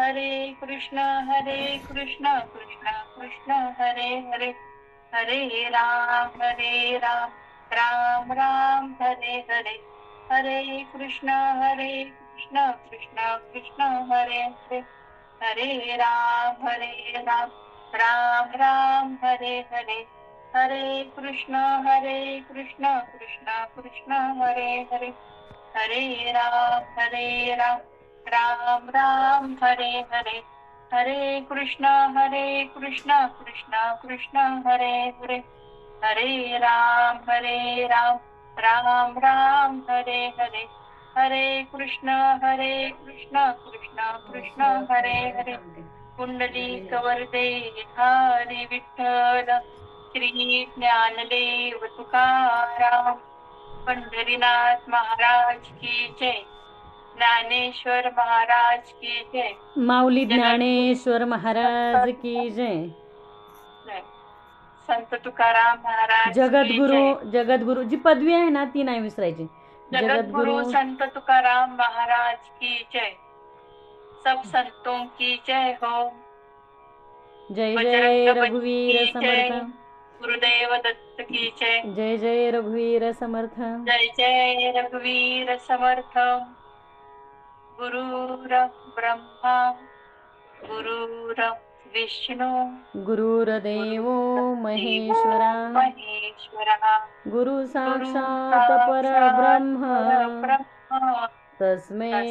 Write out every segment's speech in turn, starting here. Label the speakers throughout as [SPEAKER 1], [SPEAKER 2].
[SPEAKER 1] हरे कृष्ण कृष्ण कृष्ण हरे हरे, हरे राम राम राम हरे हरे, हरे कृष्ण कृष्ण कृष्ण हरे हरे, हरे राम राम राम हरे हरे, हरे कृष्ण कृष्ण कृष्ण हरे हरे, हरे राम राम राम हरे हरे, हरे कृष्ण कृष्ण कृष्ण हरे हरे, हरे राम राम राम हरे हरे, हरे कृष्ण कृष्ण कृष्ण हरे हरे, पुंडलिक वरदे हरी विठ्ठल, श्री ज्ञानदेव तुकाराम, पंढरीनाथ महाराज की जय, ज्ञानेश्वर महाराज की जय,
[SPEAKER 2] माऊली ज्ञानेश्वर महाराज की जय,
[SPEAKER 1] संत तुकाराम महाराज की
[SPEAKER 2] जगद्गुरु
[SPEAKER 1] जय,
[SPEAKER 2] जगद्गुरु जी पदवी आहे ना ती नाही विसरायची.
[SPEAKER 1] जगद्गुरु संत तुकाराम महाराज की जय, सब संतों की जय हो,
[SPEAKER 2] जय
[SPEAKER 1] बजरंग
[SPEAKER 2] जय
[SPEAKER 1] बली
[SPEAKER 2] रघुवीर
[SPEAKER 1] की
[SPEAKER 2] समर्थ,
[SPEAKER 1] जय, गुरुदेव दत्त की जय,
[SPEAKER 2] जय जय रघुवीर समर्थ,
[SPEAKER 1] जय जय रघुवीर समर्थ, गुरुर ब्रह्मा गुरुर विष्णू
[SPEAKER 2] गुरुर्देव महेश्वरा,
[SPEAKER 1] महेश्वरा,
[SPEAKER 2] गुरु
[SPEAKER 1] गुरु
[SPEAKER 2] साक्षात
[SPEAKER 1] साक्षात्
[SPEAKER 2] परब्रह्म,
[SPEAKER 1] परब्रह्म
[SPEAKER 2] तस्मै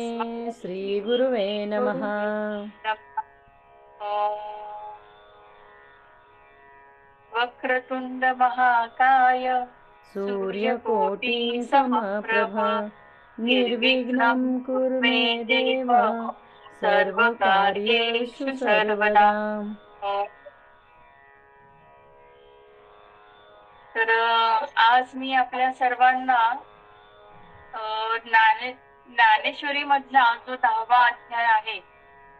[SPEAKER 2] श्री गुरुवे नमः.
[SPEAKER 1] वक्रतुंड महाकाय,
[SPEAKER 2] सूर्यकोटि समप्रभ,
[SPEAKER 1] निर्विघ्नं
[SPEAKER 2] निर्विघ्नं कुरु मे देव,
[SPEAKER 1] सर्वकार्येषु
[SPEAKER 2] सर्वकार्येषु
[SPEAKER 1] सर्वदा.
[SPEAKER 2] सर्वदा.
[SPEAKER 1] तर आज मी आपल्या सर्वांना ज्ञानेश्वरी मधला जो 10वा अध्याय आहे,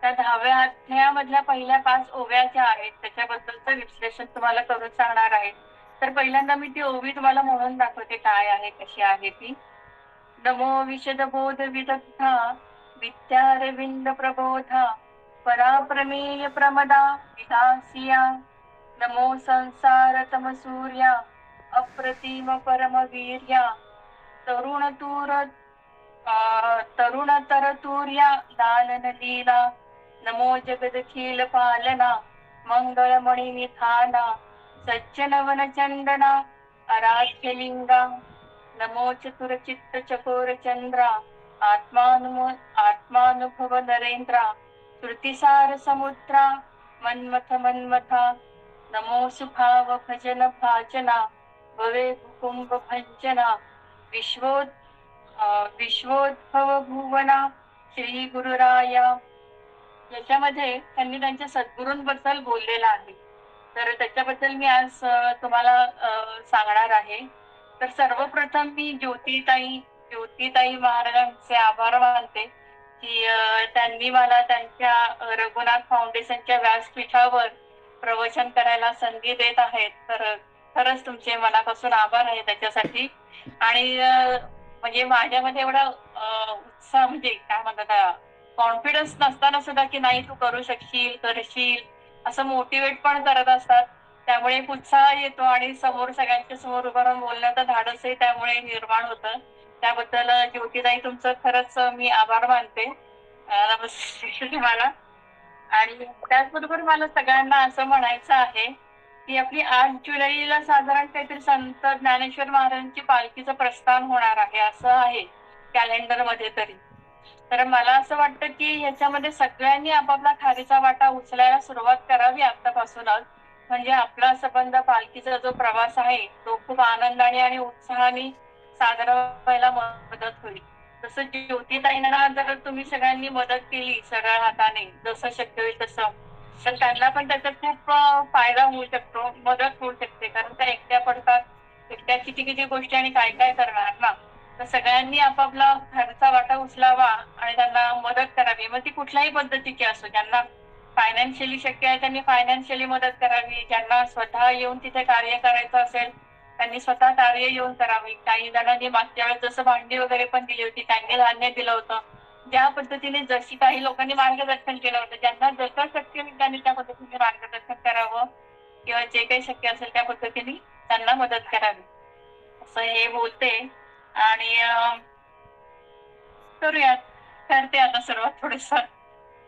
[SPEAKER 1] त्या 10व्या अध्यायामधल्या पहिल्या 5 ओव्या ज्या आहेत त्याच्याबद्दलचं विश्लेषण तुम्हाला करून सांगणार आहे. तर पहिल्यांदा मी ती ओवी तुम्हाला म्हणून दाखवते काय आहे, कशी आहे ती. नमो विशद बोध विदग्धा, विद्यारविंद प्रबोधा, पराप्रमेय प्रमदा विलासिया, नमो संसार तम सूर्या, अप्रतिम परमवीर्या, तरुण तरतुर्या लालन लीला, नमो जगदखिल पालना, मंगळमणि निधाना, सज्जन वन चंदना, आराध्य लिंगा, नमो चतुर चित्त चकोर चंद्रा, आत्मानुभव नरेंद्रा, श्रुतिसार समुद्रा, मन्मथा, नमो सुभाव भजन भाजना, भवे कुंभ भंजना, विश्वोद्भव भुवना, श्री गुरुराया. याच्यामध्ये त्यांनी त्यांच्या सद्गुरूंबद्दल बोललेला आहे. तर त्याच्याबद्दल मी आज तुम्हाला सांगणार आहे. तर सर्वप्रथम मी ज्योतिताई महाराजांचे आभार मानते की त्यांनी मला त्यांच्या रघुनाथ फाउंडेशनच्या व्यासपीठावर प्रवचन करायला संधी देत आहेत. तर खरंच तुमचे मनापासून आभार आहे त्याच्यासाठी. आणि म्हणजे माझ्यामध्ये एवढा उत्साह, म्हणजे काय म्हणतात, कॉन्फिडन्स नसताना सुद्धा की नाही तू करू शकशील, करशील, असं मोटिवेट पण करत असतात. त्यामुळे एक उत्साह येतो आणि समोर सगळ्यांच्या समोर उभं राहून बोलण्याचं धाडसही त्यामुळे निर्माण होतं. त्याबद्दल ज्योतिताई तुमचं खरंच मी आभार मानते. नमस्ते मला. आणि त्याचबरोबर मला सगळ्यांना असं म्हणायचं आहे की आपली 8 जुलैला साधारण काहीतरी संत ज्ञानेश्वर महाराजांची पालखीचं प्रस्थान होणार आहे, असं आहे कॅलेंडर मध्ये तरी. तर मला असं वाटतं की ह्याच्यामध्ये सगळ्यांनी आपापला खारीचा वाटा उचलायला सुरुवात करावी आतापासूनच. म्हणजे आपला संबंध पालखीचा जो प्रवास आहे तो खूप आनंदाने आणि उत्साहाने साजरा व्हायला मदत होईल. तसं ज्योतिताईंना जर तुम्ही सगळ्यांनी मदत केली सरळ हाताने, जसं शक्य होईल तसं, तर त्यांना पण त्याचा खूप फायदा होऊ शकतो, मदत होऊ शकते. कारण त्या एकट्या पडतात, एकट्या किती किती गोष्टी आणि काय काय करणार ना. तर सगळ्यांनी आपापला खर्चा वाटा उचलावा आणि त्यांना मदत करावी. मग ती कुठल्याही पद्धतीची असो. ज्यांना फायनान्शियली शक्य आहे त्यांनी फायनान्शियली मदत करावी. ज्यांना स्वतः येऊन तिथे कार्य करायचं असेल त्यांनी स्वतः कार्य येऊन करावी. काही जणांनी मागच्या वेळेस जसं भांडी वगैरे पण दिली होती, त्यांनी धान्य दिलं होतं, ज्या पद्धतीने जशी काही लोकांनी मार्गदर्शन केलं होतं, ज्यांना जसं शक्य होईल त्यांनी त्या पद्धतीने मार्गदर्शन करावं किंवा जे काही शक्य असेल त्या पद्धतीने त्यांना मदत करावी असं हे बोलते. आणि करूयात, करते आता सुरुवात थोडस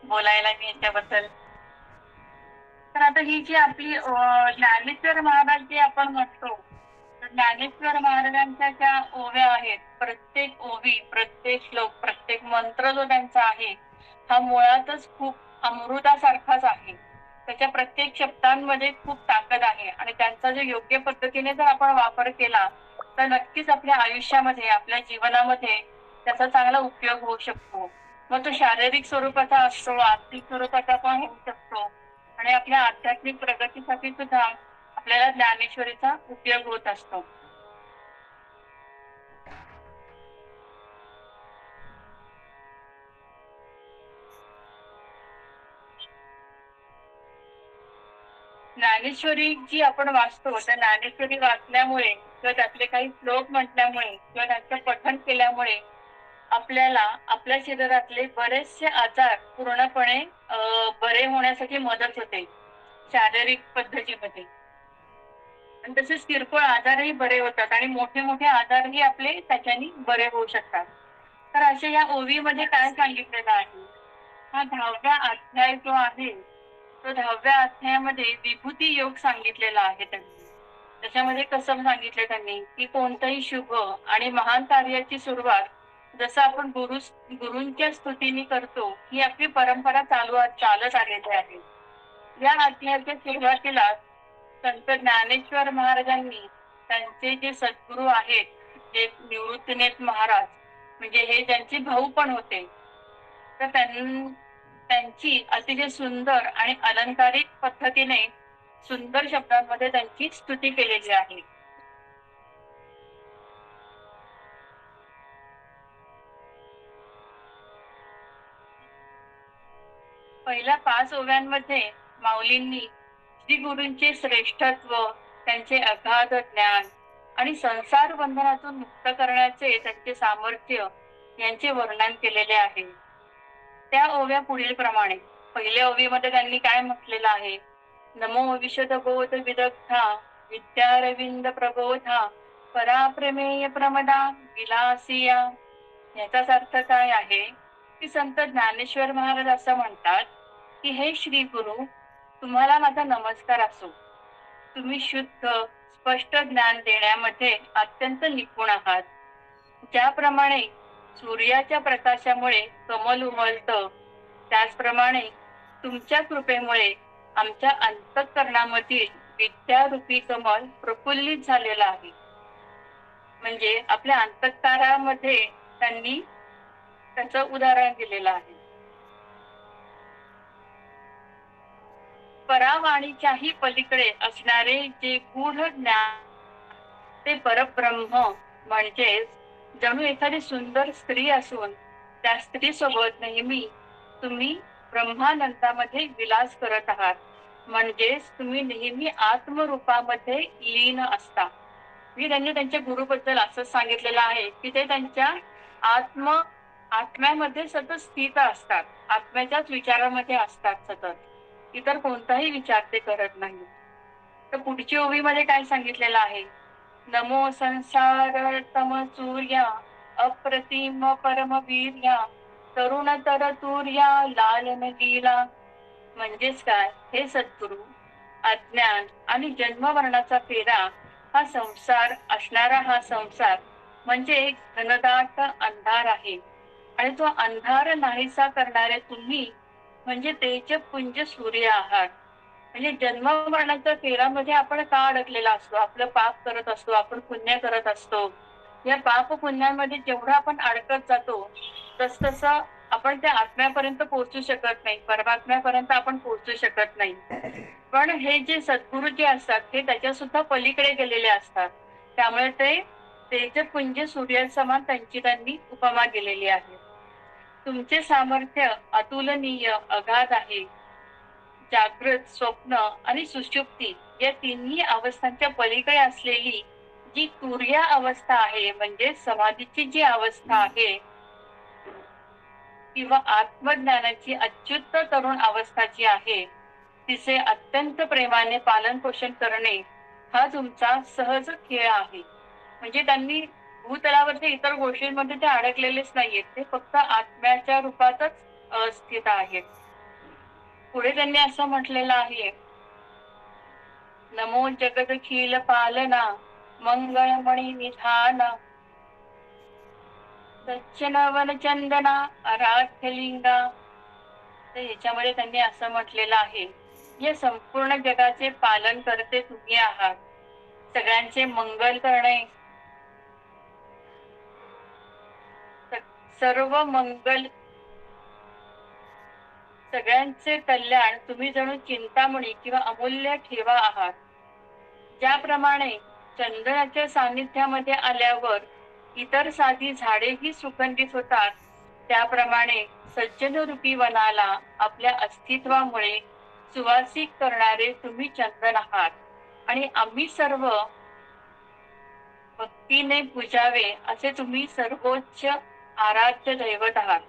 [SPEAKER 1] बोलायला मी याच्याबद्दल. तर आता ही जी आपली ज्ञानेश्वर महाराज जे आपण म्हणतो, तर ज्ञानेश्वर महाराजांच्या ज्या ओव्या आहेत, प्रत्येक ओवी, प्रत्येक श्लोक, प्रत्येक मंत्र जो त्यांचा आहे हा मुळातच खूप अमृतासारखाच आहे. त्याच्या प्रत्येक शब्दांमध्ये खूप ताकद आहे आणि त्यांचा जो योग्य पद्धतीने जर आपण वापर केला तर नक्कीच आपल्या आयुष्यामध्ये, आपल्या जीवनामध्ये त्याचा चांगला उपयोग होऊ शकतो. मग तो शारीरिक स्वरूपाचा असतो, आर्थिक स्वरूपाचा पण होऊ शकतो आणि आपल्या आध्यात्मिक प्रगतीसाठी सुद्धा आपल्याला ज्ञानेश्वरीचा उपयोग होत असतो. ज्ञानेश्वरी जी आपण वाचतो, त्या ज्ञानेश्वरी वाचल्यामुळे किंवा त्यातले काही श्लोक म्हटल्यामुळे किंवा त्यांचं पठण केल्यामुळे आपल्याला आपल्या शरीरातले बरेचसे आजार पूर्णपणे बरे होण्यासाठी मदत होते शारीरिक पद्धतीमध्ये. आणि तसेच किरकोळ आजारही बरे होतात आणि मोठे मोठे आजारही आपले त्याच्यानी बरे होऊ शकतात. तर अशा या ओवीमध्ये काय सांगितलेलं आहे, हा 10व्या अध्याय जो आहे तो 10व्या अध्यायामध्ये विभूती योग सांगितलेला आहे त्यांनी. त्याच्यामध्ये कसं सांगितलं त्यांनी की कोणतंही शुभ आणि महान कार्याची सुरुवात जसं आपण गुरूंच्या स्तुतीने करतो, ही आपली परंपरा चालत आलेली आहे. या अध्यायाच्या सुरुवातीला संत ज्ञानेश्वर महाराजांनी त्यांचे जे सद्गुरू आहेत, जे निवृत्तीनाथ महाराज, म्हणजे हे त्यांचे भाऊ पण होते, तर त्यांची अतिशय सुंदर आणि अलंकारिक पद्धतीने सुंदर शब्दांमध्ये त्यांची स्तुती केलेली आहे. पहिल्या 5 ओव्यांमध्ये माऊलींनी श्री गुरूंचे श्रेष्ठत्व, त्यांचे अगाध ज्ञान आणि संसार बंधनातून मुक्त करण्याचे त्यांचे सामर्थ्य यांचे वर्णन केलेले आहे. त्या ओव्या पुढील प्रमाणे, पहिल्या ओवीमध्ये त्यांनी काय म्हटलेलं आहे, नमो विशद बोध विदग्धा विद्यारविंद प्रबोधा पराप्रमेय प्रमदा विलासिया. याचाच अर्थ काय आहे की संत ज्ञानेश्वर महाराज असं म्हणतात की हे श्री गुरु, तुम्हाला माझा नमस्कार असो. तुम्ही शुद्ध स्पष्ट ज्ञान देण्यामध्ये अत्यंत निपुण आहात. ज्याप्रमाणे सूर्याच्या प्रकाशामुळे कमल उमलतं, त्याचप्रमाणे तुमच्या कृपेमुळे आमच्या अंतःकरणामधील विद्यारूपी कमल प्रफुल्लित झालेला आहे. म्हणजे आपल्या अंतःकरणामध्ये त्यांनी त्याचं उदाहरण दिलेलं आहे. परावाणीच्याही पलीकडे असणारे जे गूढ ज्ञान ते परब्रह्म, म्हणजेच जणू एखादी सुंदर स्त्री असून त्या स्त्री सोबत नेहमी तुम्ही ब्रह्मानंदामध्ये विलास करत आहात. म्हणजेच तुम्ही नेहमी आत्मरूपामध्ये लीन असता. मी त्यांनी त्यांच्या गुरुबद्दल असं सांगितलेलं आहे की ते त्यांच्या आत्म्यामध्ये सतत स्थित असतात, आत्म्याच्याच विचारामध्ये असतात सतत, इतर कोणताही विचार ते करत नाही. तर पुढच्या ओवीमध्ये काय सांगितलेलं आहे, नमो संसार तम सूर्या अप्रतिम परमवीर्या तरुण तर तूर्या लालन लीला. म्हणजेच काय, हे सद्गुरु, अज्ञान आणि जन्ममरणाचा फेरा हा संसार असणारा हा संसार म्हणजे एक घनदाट अंधार आहे आणि तो अंधार नाहीसा करणारे तुम्ही म्हणजे तेजपुंज सूर्य आहात. म्हणजे जन्म मरणाच्या फेरामध्ये आपण का अडकलेला असतो, आपलं पाप करत असतो, आपण पुण्य करत असतो. या पाप पुण्यामध्ये जेवढं आपण अडकत जातो तस तसं आपण त्या आत्म्यापर्यंत पोहोचू शकत नाही, परमात्म्यापर्यंत आपण पोहोचू शकत नाही. पण हे जे सद्गुरू जे असतात ते त्याच्या सुद्धा पलीकडे गेलेले असतात. त्यामुळे ते तेजपुंज सूर्यासमान त्यांनी उपमा दिलेली आहे. तुमचे सामर्थ्य अतुलनीय अगाध आहे. जागृत, स्वप्न आणि सुषुप्ती या तिन्ही अवस्थांच्या पलीकडे असलेली जी तुर्या अवस्था आहे, म्हणजे समाधीची जी अवस्था आहे, किंवा आत्मज्ञानाची अच्युत तरुण अवस्था जी आहे तिचे अत्यंत प्रेमाने पालन पोषण करणे हा तुमचा सहज खेळ आहे. म्हणजे त्यांनी भूतलावरच्या इतर गोष्टींमध्ये ते अडकलेलेच नाहीयेत, ते फक्त आत्म्याच्या रूपातच स्थित आहेत. पुढे त्यांनी असं म्हटलेलं आहे, नमो जगदखिल पालना मंगळमणी निधाना सच्चन चंदना आराध्यलिंगा. तर ह्याच्यामध्ये त्यांनी असं म्हटलेलं आहे, या संपूर्ण जगाचे पालन करते तुम्ही आहात. सगळ्यांचे मंगल करणे, सर्व मंगल, सगळ्यांचे कल्याण तुम्ही जणू चिंतामणी किंवा अमूल्य ठेवा आहात. ज्याप्रमाणे चंदनाच्या सानिध्यामध्ये आल्यावर इतर साधी झाडेही सुगंधित होतात, त्याप्रमाणे सज्जनरूपी वनाला आपल्या अस्तित्वामुळे सुवासिक करणारे तुम्ही चंदन आहात आणि आम्ही सर्व भक्तीने पूजावे असे तुम्ही सर्वोच्च आराध्य दैवत आहात.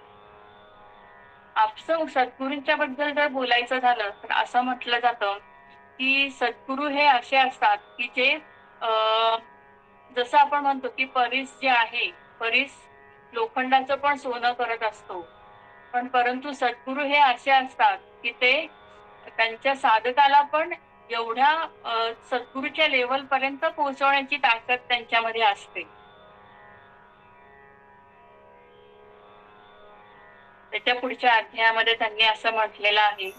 [SPEAKER 1] आपलं सद्गुरूंच्या बद्दल जर बोलायचं झालं तर असं म्हटलं जातं की सद्गुरू हे असे असतात की जे जसं आपण म्हणतो की परीस जे आहे, परीस लोखंडाचं पण सोनं करत असतो, पण परंतु सद्गुरू हे असे असतात की ते त्यांच्या साधकाला पण एवढ्या सद्गुरूच्या लेवल पर्यंत पोहोचवण्याची ताकद त्यांच्यामध्ये असते. त्याच्या पुढच्या अध्यायामध्ये त्यांनी असं म्हटलेलं आहे,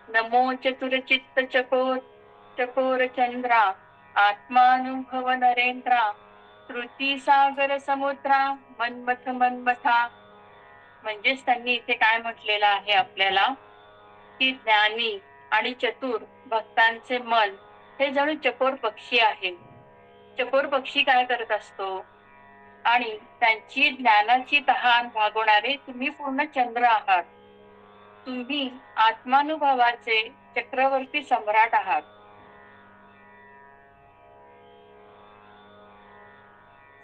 [SPEAKER 1] नमो चतुरचित्त चकोर चकोर चंद्रा आत्मानुभव नरेंद्रा श्रुती सागर समुद्रा मनमथ मनमथा. म्हणजेच त्यांनी इथे काय म्हटलेलं आहे आपल्याला, की ज्ञानी आणि चतुर भक्तांचे मन हे जणू चकोर पक्षी आहे. चकोर पक्षी काय करत असतो, आणि त्यांची ज्ञानाची तहान भागवणारे तुम्ही पूर्ण चंद्र आहात. तुम्ही आत्मानुभवाचे चक्रवर्ती सम्राट आहात.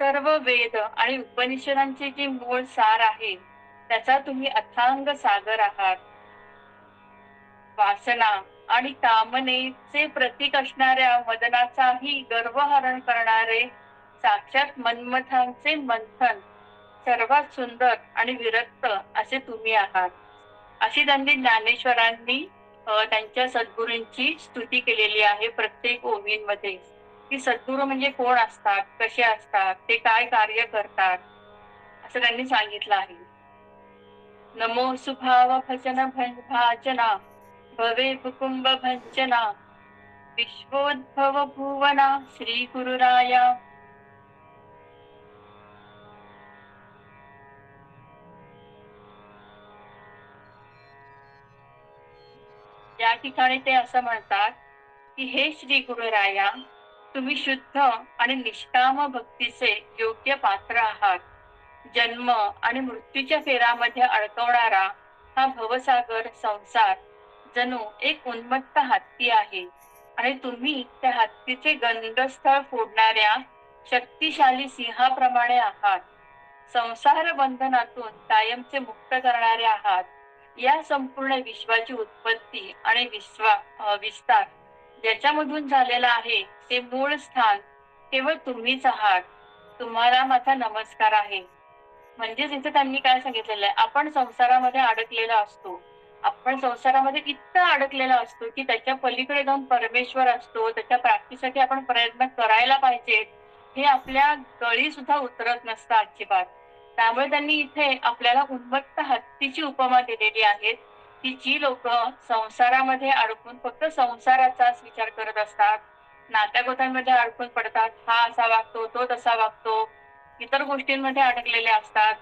[SPEAKER 1] सर्व वेद आणि उपनिषदांचे जे मूळ सार आहे त्याचा तुम्ही अथांग सागर आहात. वासना आणि कामनेचे प्रतीक असणाऱ्या मदनाचाही गर्वहरण करणारे साक्षात मन्मथांचे मंथन सर्वात सुंदर आणि विरक्त असे तुम्ही आहात. अशी त्यांनी ज्ञानेश्वरांनी त्यांच्या सद्गुरूंची स्तुती केलेली आहे प्रत्येक ओवींमध्ये, की सद्गुरू म्हणजे कोण असतात, कसे असतात, ते काय कार्य करतात, असं त्यांनी सांगितलं आहे. नमो सुभाव भजन भाजना भवे कुकुंब भंजना विश्वोद्भव भुवना श्री गुरुराया. या ठिकाणी ते असं म्हणतात की हे श्री गुरुराया, तुम्ही शुद्ध आणि निष्काम भक्तीचे योग्य पात्र आहात. जन्म आणि मृत्यूच्या फेरामध्ये अडकवणारा हा भवसागर संसार जणू एक उन्मत्त हत्ती आहे आणि तुम्ही त्या हत्तीचे गंधस्थळ फोडणाऱ्या शक्तिशाली सिंहाप्रमाणे आहात. संसार बंधनातून कायमचे मुक्त करणारे आहात. या संपूर्ण विश्वाची उत्पत्ती आणि विस्तार ज्याच्यामधून झालेला आहे ते मूळ स्थान केवळ तुम्हीच आहात. तुम्हाला माझा नमस्कार आहे. म्हणजेच इथे त्यांनी काय सांगितलेलं आहे, आपण संसारामध्ये अडकलेला असतो, आपण संसारामध्ये इतका अडकलेला असतो की त्याच्या पलीकडे जाऊन परमेश्वर असतो, त्याच्या प्राप्तीसाठी आपण प्रयत्न करायला पाहिजे, हे आपल्या गळी सुद्धा उतरत नसतं अजिबात. त्यामुळे त्यांनी इथे आपल्याला उन्मत्त हत्तीची उपमा दिलेली आहे, की जी लोक संसारामध्ये अडकून फक्त संसाराचाच विचार करत असतात, नात्यागोत्यांमध्ये अडकून पडतात, हा असा वागतो, तो तसा वागतो, इतर गोष्टींमध्ये अडकलेले असतात,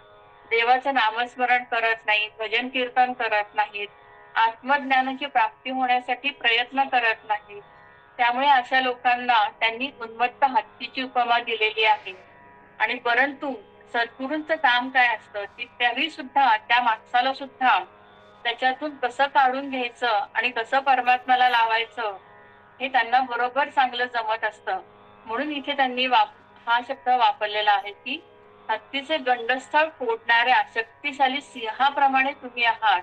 [SPEAKER 1] देवाचं नामस्मरण करत नाहीत, भजन कीर्तन करत नाहीत, आत्मज्ञानाची प्राप्ती होण्यासाठी प्रयत्न करत नाहीत. त्यामुळे अशा लोकांना त्यांनी उन्मत्त हत्तीची उपमा दिलेली आहे. आणि परंतु सद्गुरूंचं काम काय असतं, की त्यावेळी सुद्धा त्या माणसाला सुद्धा त्याच्यातून कसं काढून घ्यायचं आणि कसं परमात्म्याला लावायचं हे त्यांना बरोबर चांगलं जमत असतं. म्हणून इथे त्यांनी हा शब्द वापरलेला आहे की हत्तीचे गंडस्थळ फोडणाऱ्या शक्तिशाली सिंहाप्रमाणे तुम्ही आहात,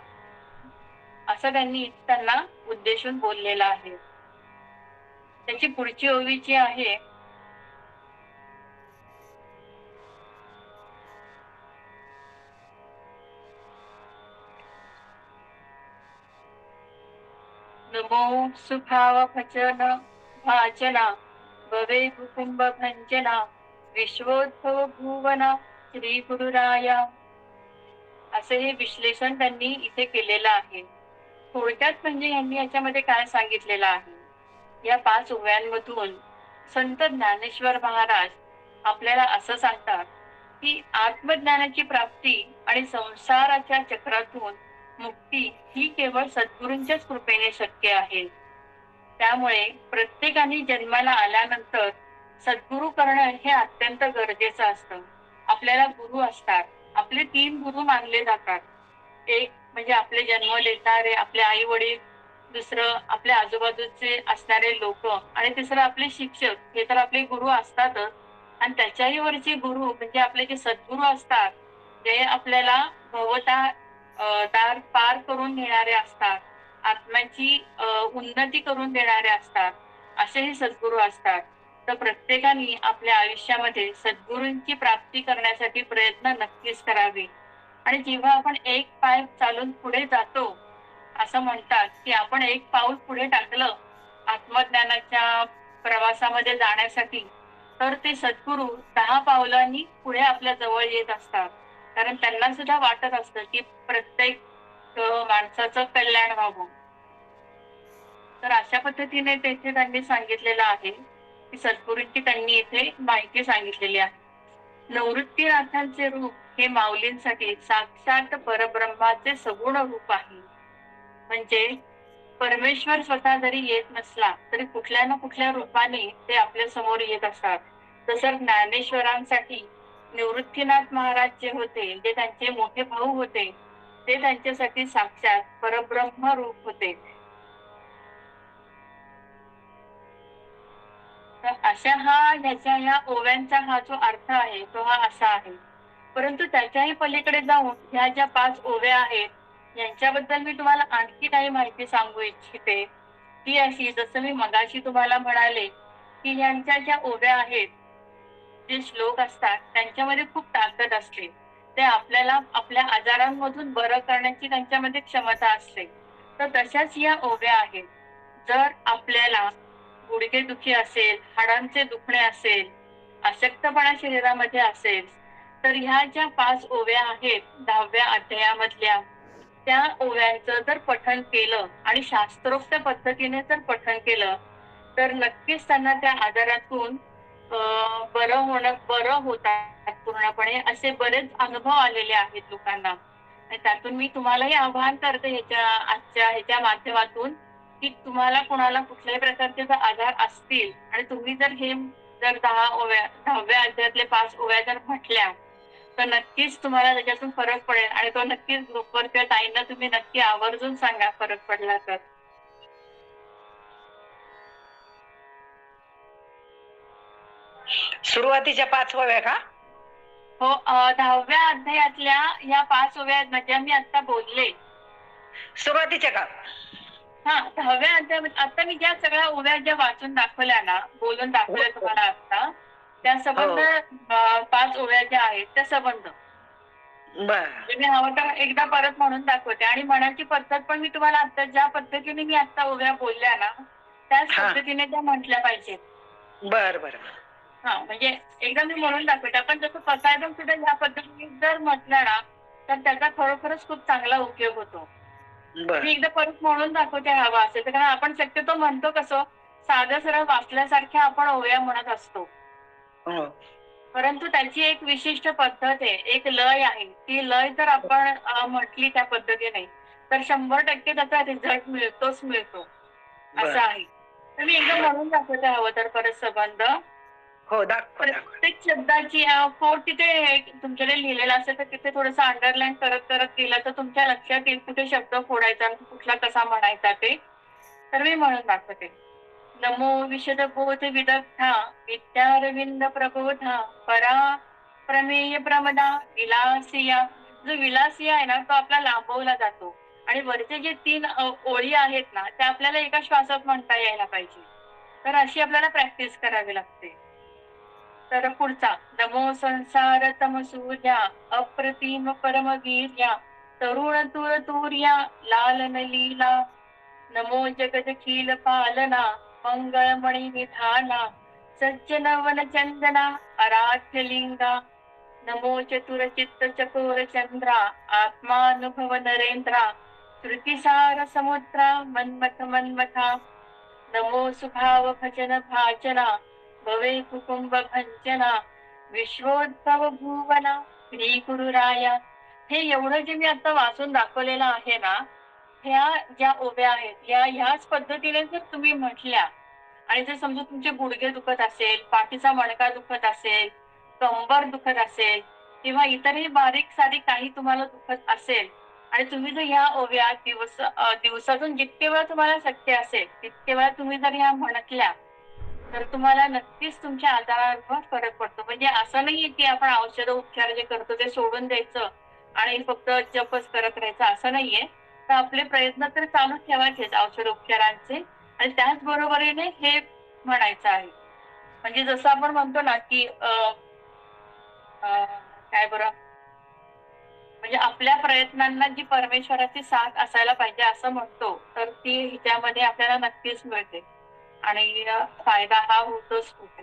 [SPEAKER 1] असं त्यांना उद्देशून बोललेलं आहे. त्याची पुढची ओवी जी आहे, नमो सुभाव भजन भाजना भवे कुटुंब भंजना विश्वोद्भव भुवना श्री गुरुराया. असे हे विश्लेषण त्यांनी इथे केलेलं आहे. थोडक्यात म्हणजे यांनी याच्यामध्ये काय सांगितलेलं आहे, या 5 ओव्यांमधून संत ज्ञानेश्वर महाराज आपल्याला असं सांगतात की आत्मज्ञानाची प्राप्ती आणि संसाराच्या चक्रातून मुक्ती ही केवळ सद्गुरूंच्याच कृपेने शक्य आहे. त्यामुळे प्रत्येकाने जन्माला आल्यानंतर सद्गुरू करणं हे अत्यंत गरजेचं असतं. आपल्याला गुरु असतात. आपले 3 गुरु मानले जातात. एक म्हणजे आपले जन्म देणारे आपले आई वडील, दुसरं आपल्या आजूबाजूचे असणारे लोक आणि तिसरं आपले शिक्षक. हे तर आपले गुरु असतातच. आणि त्याच्याही वरचे गुरु म्हणजे आपले जे सद्गुरू असतात, जे आपल्याला दार पार करून नेणारे असतात, आत्म्याची उन्नती करून देणारे असतात, असे हे सद्गुरू असतात. तर प्रत्येकाने आपल्या आयुष्यामध्ये सद्गुरूंची प्राप्ती करण्यासाठी प्रयत्न नक्कीच करावे. आणि जेव्हा आपण एक पाय चालून पुढे जातो, असं म्हणतात की आपण एक पाऊल पुढे टाकलं आत्मज्ञानाच्या प्रवासामध्ये जाण्यासाठी, तर ते सद्गुरू 10 पावलांनी पुढे आपल्या जवळ येत असतात. कारण त्यांना सुद्धा वाटत असतं की प्रत्येक माणसाचं कल्याण व्हावं. तर अशा पद्धतीने तेथे त्यांनी सांगितलेलं आहे की सद्गुरूंची त्यांनी इथे माहिती सांगितलेली आहे. निवृत्तीनाथांचे रूप हे माऊलींसाठी साक्षात परब्रह्माचे सगुण रूप आहे. म्हणजे परमेश्वर स्वतः जरी येत नसला तरी कुठल्या ना कुठल्या रूपाने ते आपल्या समोर येत असतात. तसं ज्ञानेश्वरांसाठी निवृत्तीनाथ महाराज जे होते, जे त्यांचे मोठे भाऊ होते, ते त्यांच्यासाठी साक्षात परब्रह्म रूप होते. तर अशा ह्या ओव्यांचा हा जो अर्थ आहे तो हा असा आहे. परंतु त्याच्याही पलीकडे जाऊन ह्या ज्या 5 ओव्या आहेत, यांच्याबद्दल मी तुम्हाला आणखी काही माहिती सांगू इच्छिते. ती अशी, जसं मी मगाशी तुम्हाला म्हणाले की यांच्या ज्या ओव्या आहेत, जे श्लोक असतात, त्यांच्यामध्ये खूप ताकद असते. ते आपल्याला आपल्या आजारांमधून बरं करण्याची त्यांच्यामध्ये क्षमता असते. तर तशाच या ओव्या आहेत. जर आपल्याला गुडघेदुखी असेल, हाडांचे दुखणे असेल, अशक्तपणा शरीरामध्ये असेल, तर ह्या ज्या 5 ओव्या आहेत 10व्या अध्यायामधल्या, त्या ओव्यांचं जर पठण केलं आणि शास्त्रोक्त पद्धतीने जर पठण केलं, तर नक्कीच त्यांना त्या आजारातून बरं होतात पूर्णपणे. असे बरेच अनुभव आलेले आहेत लोकांना. आणि त्यातून मी तुम्हालाही आवाहन करते आजच्या ह्याच्या माध्यमातून की तुम्हाला कोणाला कुठल्याही प्रकारचे जर आजार असतील आणि तुम्ही जर 10व्या अध्यायातले 5 ओव्या जर म्हटल्या, तर नक्कीच तुम्हाला त्याच्यातून फरक पडेल. आणि तो नक्कीच ग्रुपवर किंवा ताईंना तुम्ही नक्की आवर्जून सांगा फरक पडला तर.
[SPEAKER 3] सुरुवातीच्या 5 ओव्या का?
[SPEAKER 1] हो, 10व्या अध्यायातल्या ह्या 5 ओव्या आहेत ना, ज्या मी आता बोलले.
[SPEAKER 3] सुरुवातीच्या का?
[SPEAKER 1] हा, 10व्या अध्यायात आता मी ज्या सगळ्या ओव्या ज्या वाचून दाखवल्या ना, बोलून दाखवल्या तुम्हाला आता, त्या संबंध 5 ओव्या ज्या आहेत त्या संबंध मी हवं तर एकदा परत म्हणून दाखवते. आणि म्हणायची पद्धत पण मी तुम्हाला आता ज्या पद्धतीने मी आता ओव्या बोलल्या ना, त्याच पद्धतीने त्या म्हटल्या पाहिजेत.
[SPEAKER 3] बर बर.
[SPEAKER 1] हा, म्हणजे एकदा मी म्हणून दाखवते. आपण जसं पसायदन सुद्धा ह्या पद्धतीने जर म्हटलं ना, तर त्याचा खरोखरच खूप चांगला उपयोग होतो. मी एकदा परत म्हणून दाखवते हवा असेल तर. कारण आपण शक्यतो म्हणतो कसं, साधं सरळ वाचल्यासारख्या आपण ओव्या म्हणत असतो, परंतु त्याची एक विशिष्ट पद्धत आहे, एक लय आहे. ती लय जर आपण म्हटली त्या पद्धतीने, तर 100% त्याचा रिझल्ट मिळतो असं आहे. तर मी एकदा म्हणून दाखवते हवं तर परत संबंध.
[SPEAKER 3] हो, दाखव.
[SPEAKER 1] प्रत्येक शब्दाची कोड तिथे तुमच्याकडे लिहिलेला असेल तर तिथे थोडंसं अंडरलाईन करत करत गेलं तर तुमच्या लक्षात येईल कुठे शब्द फोडायचा, कुठला कसा म्हणायचा ते. तर मी म्हणून दाखवते. नमो विशद बोध विदग्धा विद्यारविंद प्रबोधा परा प्रमेय प्रमदा विलासिया. जो विलासिया आहे ना तो आपला लांबवला जातो आणि वरचे जे 3 ओळी आहेत ना त्या आपल्याला एका श्वासात म्हणता यायला पाहिजे. तर अशी आपल्याला प्रॅक्टिस करावी लागते. तर पुढचा नमो संसार तमसूर्या अप्रतिम परमवीर्या तरुण तुर तूर्या लालन लीला नमो जगदखिल पालना मंगळमणि निधाना सज्जन वन चंदना आराध्य लिंगा नमो चतुर चित्त चकोर चंद्रा आत्मानुभव नरेंद्रा श्रुतिसार समुद्रा मन्मथ मन्मथा नमो सुभाव भजन भाजना भवे कुटुंब भंजना विश्वोद्भव भुवना श्री गुरुराया. हे एवढं जे मी आता वाचून दाखवलेलं आहे ना ह्या ज्या ओव्या आहेत ह्याच पद्धतीने जर तुम्ही म्हटल्या आणि जर समजा तुमचे गुडघे दुखत असेल, पाठीचा मणका दुखत असेल, कंबर दुखत असेल किंवा इतरही बारीक सारीक काही तुम्हाला दुखत असेल आणि तुम्ही जर ह्या ओव्या दिवसातून जितके वेळा तुम्हाला शक्य असेल तितके वेळा तुम्ही जर ह्या म्हटल्या तर तुम्हाला नक्कीच तुमच्या आजारावर फरक पडतो. म्हणजे असं नाहीये की आपण औषध उपचार जे करतो ते सोडून द्यायचं आणि फक्त जपच करत राहायचं असं नाहीये. तर आपले प्रयत्न तर चालू ठेवायचेच औषध उपचारांचे आणि त्याच बरोबरीने हे म्हणायचं आहे. म्हणजे जसं आपण म्हणतो ना की काय बरं म्हणजे आपल्या प्रयत्नांना जी परमेश्वराची साथ असायला पाहिजे असं म्हणतो तर ती हिच्यामध्ये आपल्याला नक्कीच मिळते आणि फायदा हा होतोच होतो.